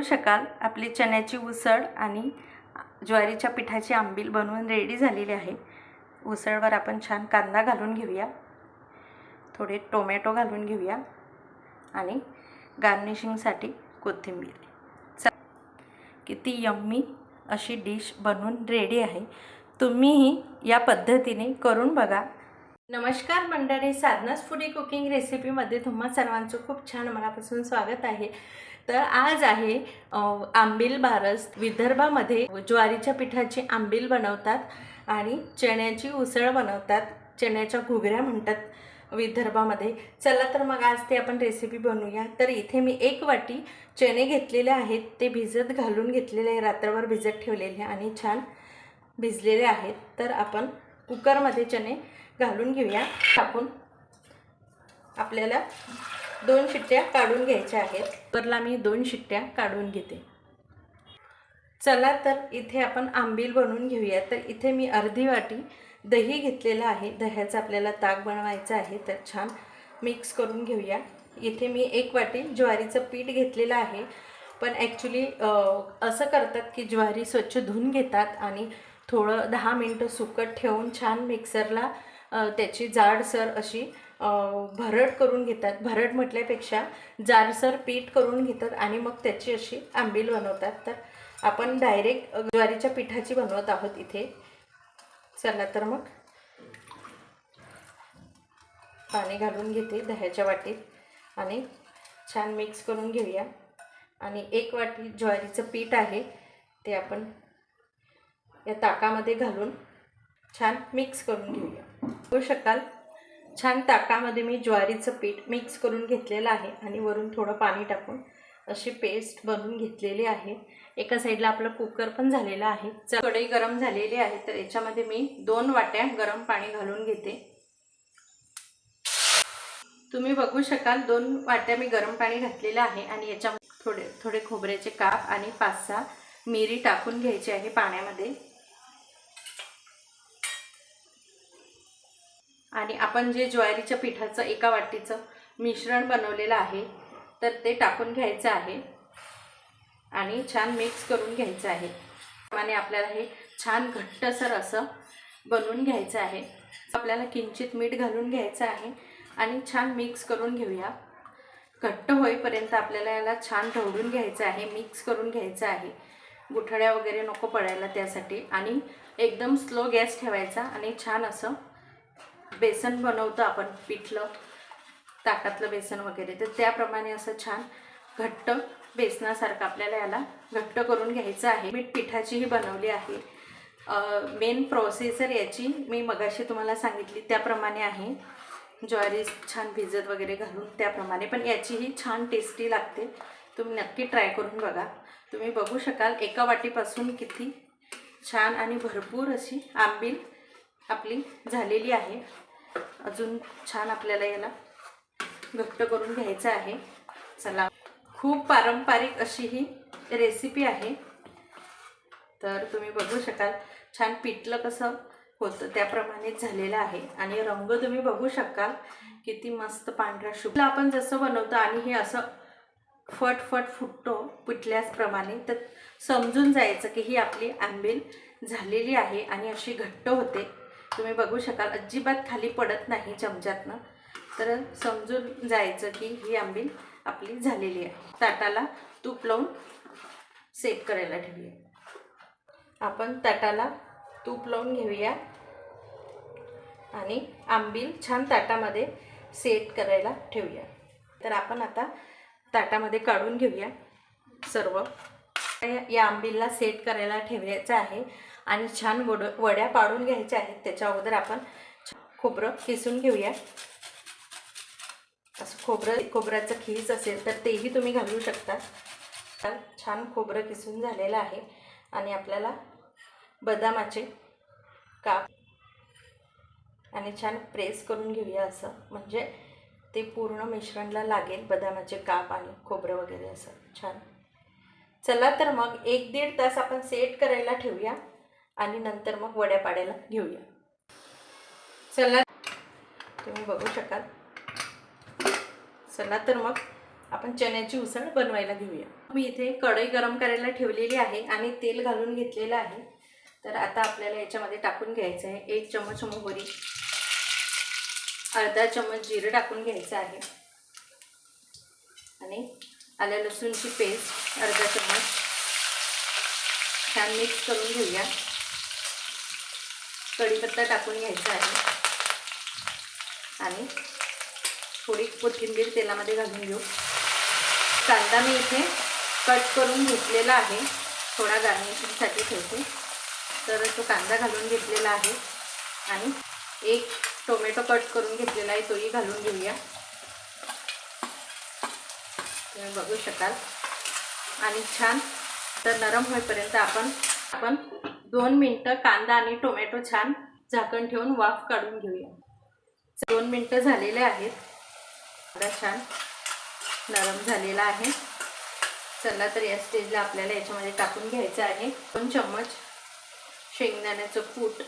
बघू शकाल आपली चण्याची उसळ आणि ज्वारीच्या पिठाची आंबील बनवून रेडी झालेली आहे। उसळवर आपण छान कांदा घालून घेऊया, थोडे टोमॅटो घालून घेऊया आणि गार्निशिंगसाठी कोथिंबीर। किती यम्मी अशी डिश बनवून रेडी आहे। तुम्हीही या पद्धतीने करून बघा। नमस्कार मंडळी, साधनास फूडी कुकिंग रेसिपीमध्ये तुम्हा सर्वांचं खूप छान मनापासून स्वागत आहे। तर आज आहे आंबील बारस। विदर्भामध्ये ज्वारीच्या पिठाची आंबील बनवतात आणि चण्याची उसळ बनवतात, चण्याच्या घुगऱ्या म्हणतात विदर्भामध्ये। चला तर मग आज ते आपण रेसिपी बनवूया। तर इथे मी 1 वाटी चणे घेतलेले आहेत, ते भिजत घालून घेतलेले आहे, रात्रभर भिजत ठेवलेले आणि छान भिजलेले आहेत। तर आपण कुकरमध्ये चणे घालून घेऊया। टाकून आपल्याला 2 शिट्ट्या काढून घ्यायच्या आहेत। कुकरला मी 2 शिट्ट्या काढून घेते। चला तर इथे आपण आंबील बनवून घेऊया। तर इथे मी अर्धी वाटी दही घेतलेला आहे, दह्याचा आपल्याला ताक बनवायचा आहे। तर छान मिक्स करून घेऊया। इथे मी 1 वाटी ज्वारीचं पीठ घेतलेलं आहे, पण ॲक्च्युली असं करतात की ज्वारी स्वच्छ धुवून घेतात आणि थोडं 10 मिनिटं सुकत ठेवून छान मिक्सरला त्याची जाडसर अशी भरड करून घेतात। भरड म्हटल्यापेक्षा जाडसर पीठ करून घेतात आणि मग त्याची अशी आंबील बनवतात। तर आपण डायरेक्ट ज्वारीच्या पिठाची बनवत आहोत इथे। चला तर मग पाणी घालून घेते दह्याच्या वाटीत आणि छान मिक्स करून घेऊया। आणि 1 वाटी ज्वारीचं पीठ आहे, ते आपण या ताकामध्ये घालून छान मिक्स करून घेऊया। बघू शकाल छान ताकामध्ये मी ज्वारीचं पीठ मिक्स करून घेतलेलं आहे आणि वरून थोडं पाणी टाकून अशी पेस्ट बनवून घेतलेली आहे। एका साईडला आपलं कुकर पण झालेलं आहे। कढई गरम झालेली आहे, तर याच्यामध्ये मी 2 वाट्या गरम पाणी घालून घेते। तुम्ही बघू शकाल 2 वाट्या मी गरम पाणी घातलेलं आहे आणि याच्यामध्ये थोडे खोबऱ्याचे काप आणि 5-6 मिरी टाकून घ्यायची आहे पाण्यामध्ये। आणि आपण जे ज्वारीच्या पिठाचं 1 वाटीचं मिश्रण बनवलेलं आहे, तर ते टाकून घ्यायचं आहे आणि छान मिक्स करून घ्यायचं आहे। आणि आपल्याला हे छान घट्टसर असं बनवून घ्यायचं आहे। आपल्याला किंचित मीठ घालून घ्यायचं आहे आणि छान मिक्स करून घेऊया। घट्ट होईपर्यंत आपल्याला याला छान ढवळून घ्यायचं आहे, मिक्स करून घ्यायचं आहे। गुठळ्या वगैरे नको पडायला त्यासाठी। आणि एकदम स्लो गॅस ठेवायचा आणि छान असं बेसन बनवतो आपण पिठलं, ताकातलं बेसन वगैरे, तर त्याप्रमाणे असं छान घट्ट बेसनासारखं आपल्याला याला घट्ट करून घ्यायचं आहे। मी पिठाचीही बनवली आहे। मेन प्रोसेसर याची मी मगाशी तुम्हाला सांगितली त्याप्रमाणे आहे, ज्वारी छान भिजत वगैरे घालून त्याप्रमाणे, पण याचीही छान टेस्टी लागते। तुम्ही नक्की ट्राय करून बघा। तुम्ही बघू शकाल 1 वाटीपासून किती छान आणि भरपूर अशी आंबील आपली झालेली आहे। अजून छान आपल्याला याला घट्ट करून घ्यायचं आहे। चला, खूप पारंपरिक अशी ही रेसिपी आहे। तर तुम्ही बघू शकाल छान पिठलं कसं होतं त्याप्रमाणेच झालेलं आहे आणि रंग तुम्ही बघू शकाल किती मस्त पांढरा शुभ्र आपण जसं बनवतो आणि हे असं फट फुटतो पिठल्याप्रमाणे, तर समजून जायचं की ही आपली आंबील झालेली आहे आणि अशी घट्ट होते। तुम्ही बघू शकाल अजिबात खाली पडत नाही चमच्यातनं, तर समजून जायचं की ही आंबील आपली झालेली आहे। ताटाला तूप लावून सेट करायला ठेवूया। आपण ताटाला तूप लावून घेऊया आणि आंबील छान ताटामध्ये सेट करायला ठेवूया। तर आपण आता ताटामध्ये काढून घेऊया सर्व। या आंबीलला सेट करायला ठेवायचं आहे आणि छान वड्या पाडून घ्यायच्या आहेत। त्याच्या अगोदर आपण खोबरं किसून घेऊया। असं खोबऱ्याचं खीस असेल तर तेही तुम्ही घालू शकता। छान खोबरं किसून झालेलं आहे आणि आपल्याला बदामाचे काप आणि छान प्रेस करून घेऊया असं, म्हणजे ते पूर्ण मिश्रणला लागेल, बदामाचे काप आणि खोबरं वगैरे असं छान। चला तर मग 1-1.5 तास आपण सेट करायला ठेवूया आणि नंतर मग वड्या पाडायला घेऊया। चला, तुम्ही बघू शकाल। चला तर मग आपण चण्याची उसळ बनवायला घेऊया। मी इथे कढई गरम करायला ठेवलेली आहे आणि तेल घालून घेतलेलं आहे। तर आता आपल्याला याच्यामध्ये टाकून घ्यायचं आहे 1 चमच मोहरी, अर्धा चमच जिरं टाकून घ्यायचं आहे आणि आल्या लसूणची पेस्ट अर्धा चमच छान मिक्स करून घेऊया। कढीपत्ता टाकून घ्यायचा आहे आणि थोडी कोथिंबीर तेलामध्ये घालून घेऊ। कांदा मी इथे कट करून घेतलेला आहे, थोडा गार्निशिंगसाठी ठेवते। तर तो कांदा घालून घेतलेला आहे आणि 1 टोमॅटो कट करून घेतलेला आहे, तोही घालून घेऊया। तुम्ही बघू शकाल आणि छान तर नरम होईपर्यंत आपण 2 मिनिटं कांदा आणि टोमॅटो छान झाकण ठेवून वाफ काढून घेऊया। 2 मिनिटं झालेले आहेत, कांदा छान नरम झालेला आहे। चला तर या स्टेजला आपल्याला याच्यामध्ये टाकून घ्यायचं आहे 2 चम्मच शेंगदाण्याचं कूट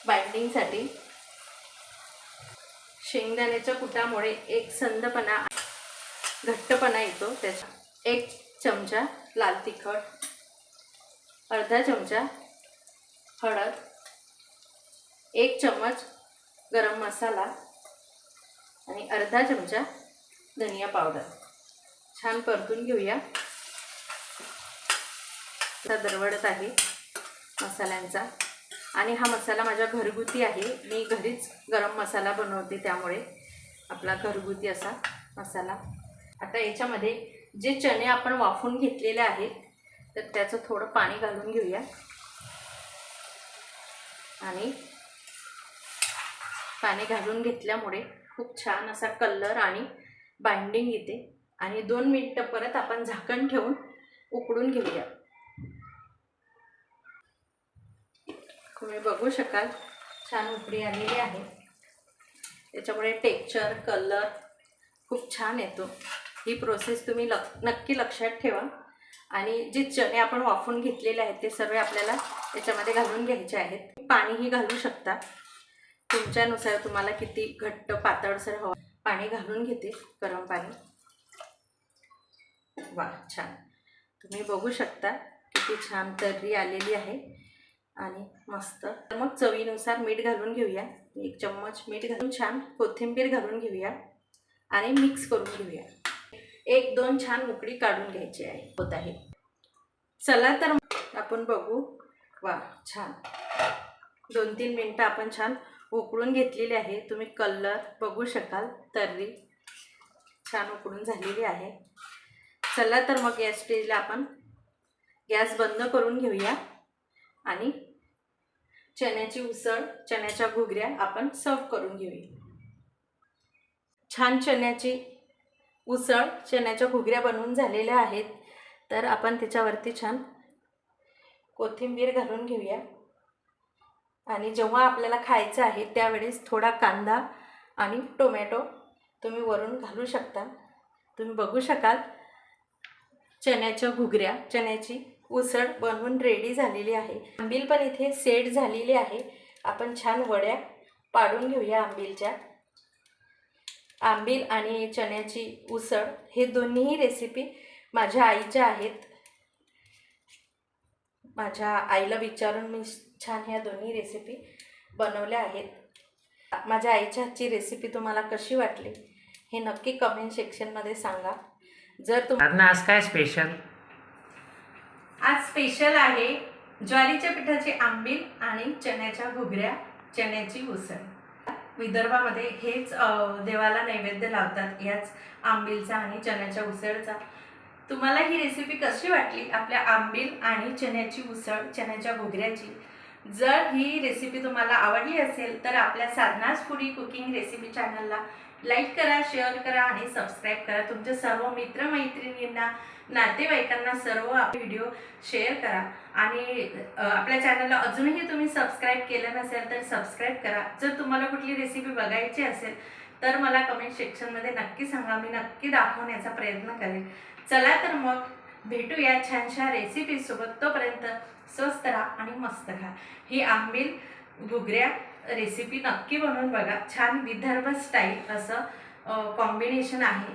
बाइंडिंगसाठी। शेंगदाण्याच्या कुटामुळे एक संदपणा घट्टपणा येतो। त्याचा 1 चमचा लाल तिखट, अर्धा चमचा हळद, 1 चमच गरम मसाला आणि अर्धा चमचा धनिया पावडर छान परतून घेऊया। दरवडत आहे मसाल्यांचा आणि हा मसाला माझा घरगुती आहे, मी घरीच गरम मसाला बनवते, त्यामुळे आपला घरगुती असा मसाला। आता याच्यामध्ये जे चणे आपण वाफून घेतलेले आहेत तर त्याचं थोडं पाणी घालून घेऊया आणि पाणी घालून घेतल्यामुळे खूप छान असा कलर आणि बाइंडिंग येते आणि 2 मिनिटं परत आपण झाकण ठेवून उकडून घेऊया। तुम्ही बघू शकाल छान उकळी आलेली आहे, त्याच्यामुळे टेक्स्चर कलर खूप छान येतो। ही प्रोसेस तुम्ही नक्की लक्षात ठेवा आणि जे चणे आपण वाफून घेतलेले आहेत ते सर्व आपल्याला याच्यामध्ये घालून घ्यायचे आहेत। पाणीही घालू शकता तुमच्यानुसार, तुम्हाला किती घट्ट पातळसर हवं। पाणी घालून घेते, गरम पाणी। वा छान, तुम्ही बघू शकता किती छान तर्री आलेली आहे आणि मस्त। तर मग चवीनुसार मीठ घालून घेऊया, 1 चम्मच मीठ घालून छान कोथिंबीर घालून घेऊया आणि मिक्स करून घेऊया। 1-2 छान उकळी काढून घ्यायची होत आहे। चला तर आपण बघू। वा छान 2-3 मिनिटं आपण छान उकळून घेतलेली आहे। तुम्ही कलर बघू शकाल, तर्री छान उकळून झालेली आहे। चला तर मग या स्टेजला आपण गॅस बंद करून घेऊया आणि चण्याची उसळ, चण्याच्या घुगऱ्या आपण सर्व करून घेऊया। छान चण्याची उसळ, चण्याच्या घुगऱ्या बनवून झालेल्या आहेत। तर आपण त्याच्यावरती छान कोथिंबीर घालून घेऊया आणि जेव्हा आपल्याला खायचं आहे त्यावेळेस थोडा कांदा आणि टोमॅटो तुम्ही वरून घालू शकता। तुम्ही बघू शकाल चण्याच्या घुगऱ्या, चण्याची उसळ बनवून रेडी झालेली आहे। आंबील पण इथे सेट झालेली आहे। आपण छान वड्या पाडून घेऊया आंबीलच्या। आंबील आणि चण्याची उसळ हे दोन्हीही रेसिपी माझ्या आईच्या आहेत। माझ्या आईला विचारून मी छान ह्या दोन्ही रेसिपी बनवल्या आहेत। माझ्या आईच्या हातची रेसिपी तुम्हाला कशी वाटली हे नक्की कमेंट सेक्शनमध्ये सांगा। जर तुम्हाला आज काय स्पेशल? आज स्पेशल आहे ज्वारीच्या पिठाचे आंबील आणि चण्याच्या घुगऱ्या, चण्याची उसळ। विदर्भामध्ये हेच देवाला नैवेद्य लावतात, याच आंबीलचा आणि चण्याच्या उसळचा। तुम्हाला ही रेसिपी कशी वाटली, आपल्या आंबील आणि चण्याची उसळ, चण्याच्या घुगऱ्याची? जर ही रेसिपी तुम्हाला आवडली असेल तर आपल्या साधनास फूडी कुकिंग रेसिपी चॅनलला लाईक करा, शेअर करा आणि सबस्क्राईब करा। तुमच्या सर्व मित्रमैत्रिणींना, नातेवाईकांना सर्व व्हिडिओ शेअर करा आणि आपल्या चॅनलला अजूनही तुम्ही सबस्क्राईब केलं नसेल तर सबस्क्राईब करा। जर तुम्हाला कुठली रेसिपी बघायची असेल तर मला कमेंट सेक्शनमध्ये नक्की सांगा, मी नक्की दाखवण्याचा प्रयत्न करेन। चला तर मग भेटूया छानशा रेसिपीसोबत। तोपर्यंत स्वस्त राहा आणि मस्त खा। ही आंबील घुगऱ्या रेसिपी नक्की बनवून बघा, छान विदर्भ स्टाईल असं कॉम्बिनेशन आहे।